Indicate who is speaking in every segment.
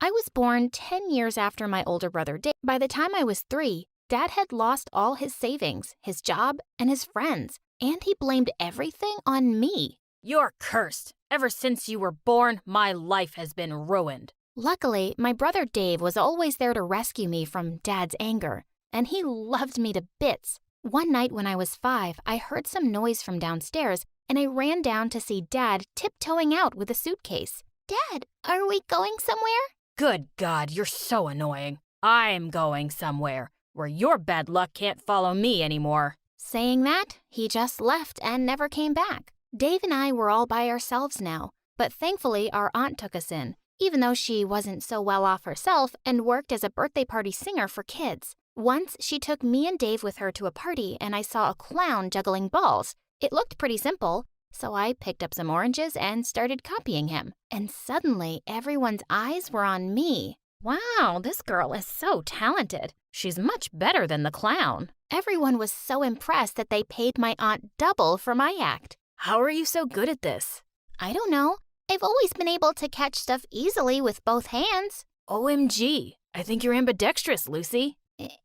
Speaker 1: I was born 10 years after my older brother Dave. By the time I was 3, Dad had lost all his savings, his job, and his friends, and he blamed everything on me.
Speaker 2: You're cursed. Ever since you were born, my life has been ruined.
Speaker 1: Luckily, my brother Dave was always there to rescue me from Dad's anger, and he loved me to bits. One night when I was 5, I heard some noise from downstairs, and I ran down to see Dad tiptoeing out with a suitcase. Dad, are we going somewhere?
Speaker 2: Good God, you're so annoying. I'm going somewhere where your bad luck can't follow me anymore.
Speaker 1: Saying that, he just left and never came back. Dave and I were all by ourselves now, but thankfully our aunt took us in, even though she wasn't so well off herself and worked as a birthday party singer for kids. Once she took me and Dave with her to a party and I saw a clown juggling balls. It looked pretty simple, so I picked up some oranges and started copying him. And suddenly everyone's eyes were on me.
Speaker 2: Wow, this girl is so talented. She's much better than the clown.
Speaker 1: Everyone was so impressed that they paid my aunt double for my act.
Speaker 2: How are you so good at this?
Speaker 1: I don't know. I've always been able to catch stuff easily with both hands.
Speaker 2: OMG, I think you're ambidextrous, Lucy.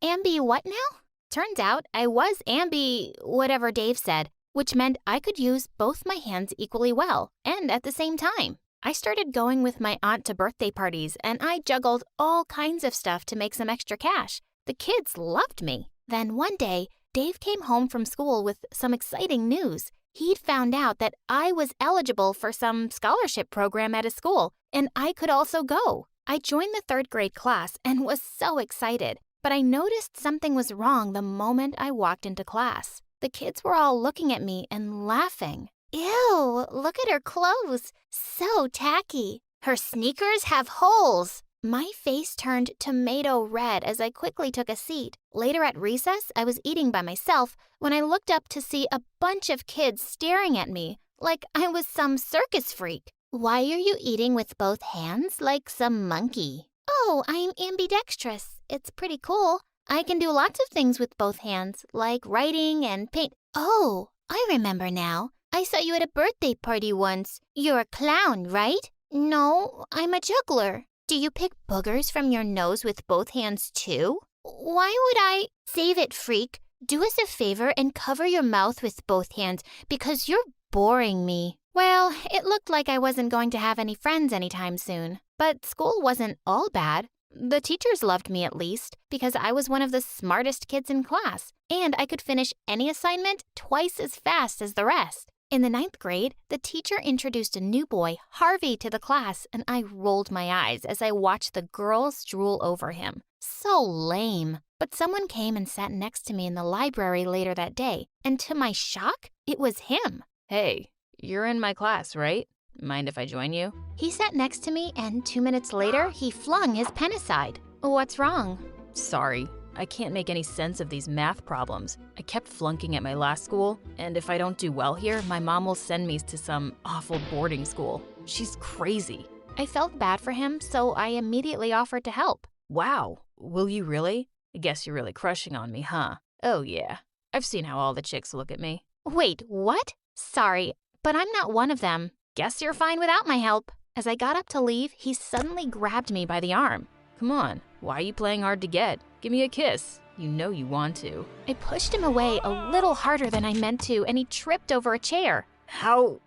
Speaker 1: Ambi what now? Turns out I was ambi whatever Dave said, which meant I could use both my hands equally well and at the same time. I started going with my aunt to birthday parties and I juggled all kinds of stuff to make some extra cash. The kids loved me. Then one day, Dave came home from school with some exciting news. He'd found out that I was eligible for some scholarship program at his school, and I could also go. I joined the 3rd grade class and was so excited, but I noticed something was wrong the moment I walked into class. The kids were all looking at me and laughing. Ew, look at her clothes. So tacky. Her sneakers have holes. My face turned tomato red as I quickly took a seat. Later at recess, I was eating by myself when I looked up to see a bunch of kids staring at me like I was some circus freak. Why are you eating with both hands like some monkey? Oh, I'm ambidextrous. It's pretty cool. I can do lots of things with both hands, like writing and paint. Oh, I remember now. I saw you at a birthday party once. You're a clown, right? No, I'm a juggler. Do you pick boogers from your nose with both hands too? Why would I? Save it, freak. Do us a favor and cover your mouth with both hands because you're boring me. Well, it looked like I wasn't going to have any friends anytime soon. But school wasn't all bad. The teachers loved me at least because I was one of the smartest kids in class and I could finish any assignment twice as fast as the rest. In the 9th grade, the teacher introduced a new boy, Harvey, to the class, and I rolled my eyes as I watched the girls drool over him. So lame. But someone came and sat next to me in the library later that day, and to my shock, it was him.
Speaker 2: Hey, you're in my class, right? Mind if I join you?
Speaker 1: He sat next to me, and 2 minutes later, he flung his pen aside. What's wrong?
Speaker 2: Sorry. I can't make any sense of these math problems. I kept flunking at my last school, and if I don't do well here, my mom will send me to some awful boarding school. She's crazy.
Speaker 1: I felt bad for him, so I immediately offered to help.
Speaker 2: Wow, will you really? I guess you're really crushing on me, huh? Oh yeah, I've seen how all the chicks look at me.
Speaker 1: Wait, what? Sorry, but I'm not one of them. Guess you're fine without my help. As I got up to leave, he suddenly grabbed me by the arm.
Speaker 2: Come on, why are you playing hard to get? Give me a kiss. You know you want to.
Speaker 1: I pushed him away a little harder than I meant to, and he tripped over a chair.
Speaker 2: How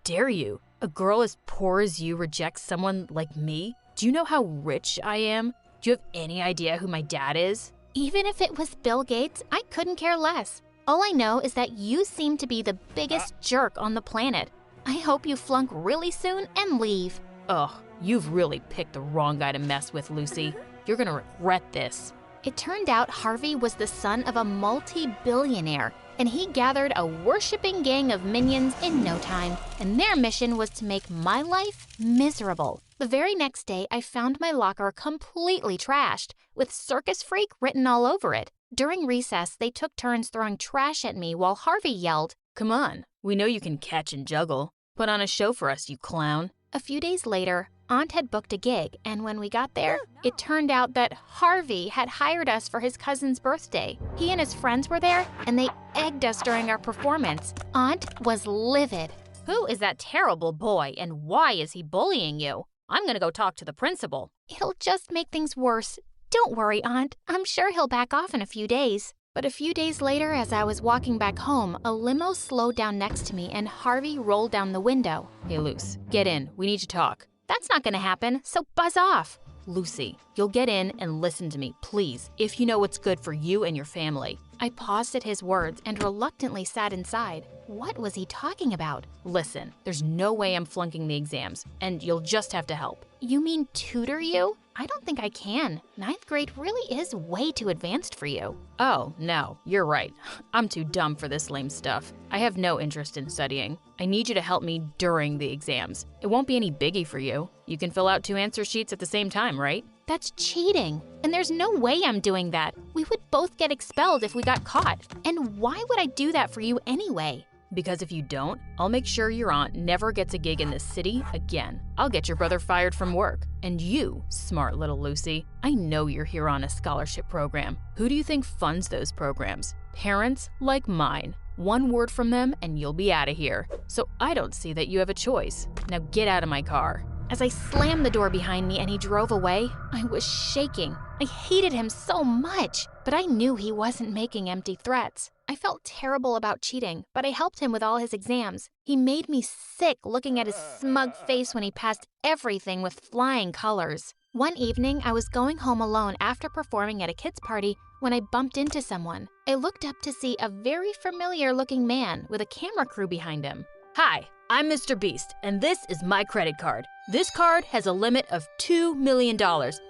Speaker 2: dare you? A girl as poor as you rejects someone like me? Do you know how rich I am? Do you have any idea who my dad is?
Speaker 1: Even if it was Bill Gates, I couldn't care less. All I know is that you seem to be the biggest jerk on the planet. I hope you flunk really soon and leave.
Speaker 2: Ugh, you've really picked the wrong guy to mess with, Lucy. You're gonna regret this.
Speaker 1: It turned out Harvey was the son of a multi-billionaire, and he gathered a worshipping gang of minions in no time, and their mission was to make my life miserable. The very next day, I found my locker completely trashed, with Circus Freak written all over it. During recess, they took turns throwing trash at me while Harvey yelled,
Speaker 2: "Come on, we know you can catch and juggle. Put on a show for us, you clown."
Speaker 1: A few days later, Aunt had booked a gig, and when we got there, it turned out that Harvey had hired us for his cousin's birthday. He and his friends were there, and they egged us during our performance. Aunt was livid.
Speaker 2: Who is that terrible boy, and why is he bullying you? I'm gonna go talk to the principal.
Speaker 1: It'll just make things worse. Don't worry, Aunt. I'm sure he'll back off in a few days. But a few days later, as I was walking back home, a limo slowed down next to me and Harvey rolled down the window.
Speaker 2: Hey, Luce, get in. We need to talk.
Speaker 1: That's not gonna happen, so buzz off.
Speaker 2: Lucy, you'll get in and listen to me, please, if you know what's good for you and your family.
Speaker 1: I paused at his words and reluctantly sat inside. What was he talking about?
Speaker 2: Listen, there's no way I'm flunking the exams, and you'll just have to help.
Speaker 1: You mean tutor you? I don't think I can. 9th grade really is way too advanced for you.
Speaker 2: Oh, no, you're right. I'm too dumb for this lame stuff. I have no interest in studying. I need you to help me during the exams. It won't be any biggie for you. You can fill out 2 answer sheets at the same time, right?
Speaker 1: That's cheating. And there's no way I'm doing that. We would both get expelled if we got caught. And why would I do that for you anyway?
Speaker 2: Because if you don't, I'll make sure your aunt never gets a gig in this city again. I'll get your brother fired from work. And you, smart little Lucy, I know you're here on a scholarship program. Who do you think funds those programs? Parents like mine. 1 word from them and you'll be out of here. So I don't see that you have a choice. Now get out of my car.
Speaker 1: As I slammed the door behind me and he drove away, I was shaking. I hated him so much, but I knew he wasn't making empty threats. I felt terrible about cheating, but I helped him with all his exams. He made me sick looking at his smug face when he passed everything with flying colors. One evening, I was going home alone after performing at a kids' party when I bumped into someone. I looked up to see a very familiar-looking man with a camera crew behind him.
Speaker 2: Hi, I'm Mr. Beast, and this is my credit card. This card has a limit of $2 million,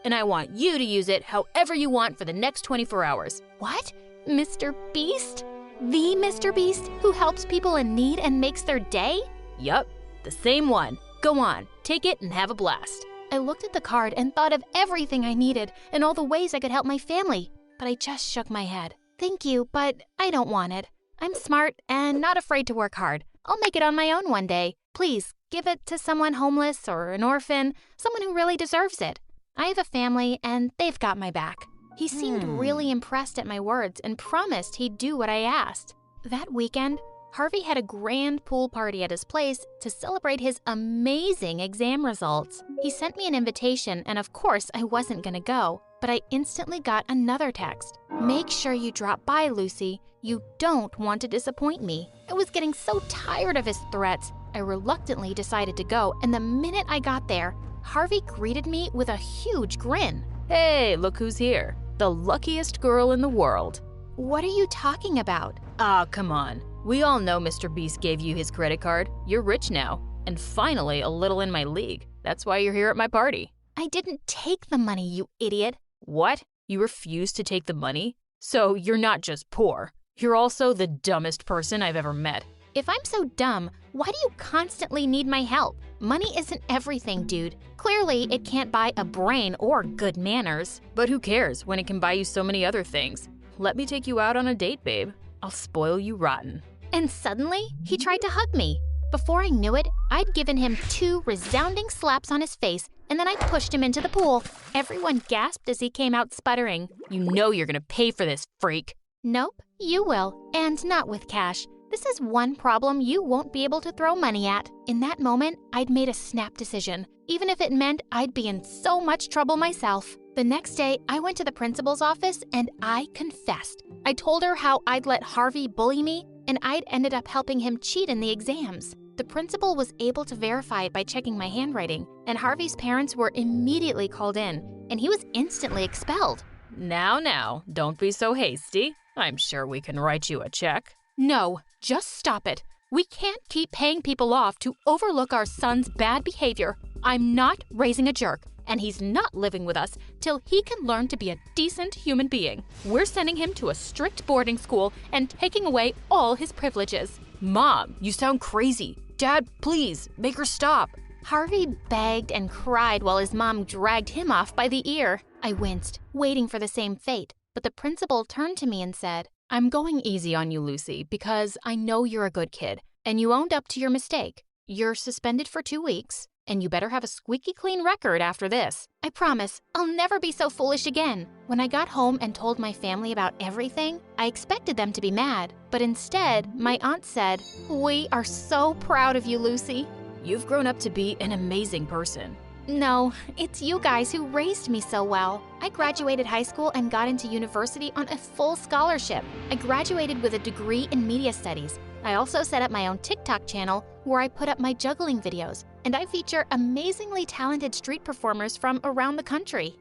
Speaker 2: and I want you to use it however you want for the next 24 hours.
Speaker 1: What? Mr. Beast? The Mr. Beast who helps people in need and makes their day?
Speaker 2: Yup, the same one. Go on, take it and have a blast.
Speaker 1: I looked at the card and thought of everything I needed and all the ways I could help my family, but I just shook my head. Thank you, but I don't want it. I'm smart and not afraid to work hard. I'll make it on my own one day. Please, give it to someone homeless or an orphan, someone who really deserves it. I have a family and they've got my back. He seemed really impressed at my words and promised he'd do what I asked. That weekend, Harvey had a grand pool party at his place to celebrate his amazing exam results. He sent me an invitation and of course I wasn't gonna go, but I instantly got another text. Make sure you drop by, Lucy. You don't want to disappoint me. I was getting so tired of his threats. I reluctantly decided to go, and the minute I got there, Harvey greeted me with a huge grin.
Speaker 2: Hey, look who's here. The luckiest girl in the world.
Speaker 1: What are you talking about?
Speaker 2: Ah, come on. We all know Mr. Beast gave you his credit card. You're rich now. And finally, a little in my league. That's why you're here at my party.
Speaker 1: I didn't take the money, you idiot.
Speaker 2: What? You refused to take the money? So you're not just poor. You're also the dumbest person I've ever met.
Speaker 1: If I'm so dumb, why do you constantly need my help? Money isn't everything, dude. Clearly, it can't buy a brain or good manners.
Speaker 2: But who cares when it can buy you so many other things? Let me take you out on a date, babe. I'll spoil you rotten.
Speaker 1: And suddenly, he tried to hug me. Before I knew it, I'd given him 2 resounding slaps on his face, and then I pushed him into the pool. Everyone gasped as he came out sputtering.
Speaker 2: You know you're gonna pay for this, freak.
Speaker 1: Nope, you will, and not with cash. This is one problem you won't be able to throw money at. In that moment, I'd made a snap decision, even if it meant I'd be in so much trouble myself. The next day, I went to the principal's office and I confessed. I told her how I'd let Harvey bully me and I'd ended up helping him cheat in the exams. The principal was able to verify it by checking my handwriting, and Harvey's parents were immediately called in, and he was instantly expelled.
Speaker 2: Now, don't be so hasty. I'm sure we can write you a check.
Speaker 1: No, just stop it. We can't keep paying people off to overlook our son's bad behavior. I'm not raising a jerk, and he's not living with us till he can learn to be a decent human being. We're sending him to a strict boarding school and taking away all his privileges.
Speaker 2: Mom, you sound crazy. Dad, please, make her stop.
Speaker 1: Harvey begged and cried while his mom dragged him off by the ear. I winced, waiting for the same fate, but the principal turned to me and said,
Speaker 2: I'm going easy on you, Lucy, because I know you're a good kid, and you owned up to your mistake. You're suspended for 2 weeks, and you better have a squeaky clean record after this.
Speaker 1: I promise, I'll never be so foolish again. When I got home and told my family about everything, I expected them to be mad, but instead, my aunt said, "We are so proud of you, Lucy."
Speaker 2: You've grown up to be an amazing person.
Speaker 1: No, it's you guys who raised me so well. I graduated high school and got into university on a full scholarship. I graduated with a degree in media studies. I also set up my own TikTok channel where I put up my juggling videos, and I feature amazingly talented street performers from around the country.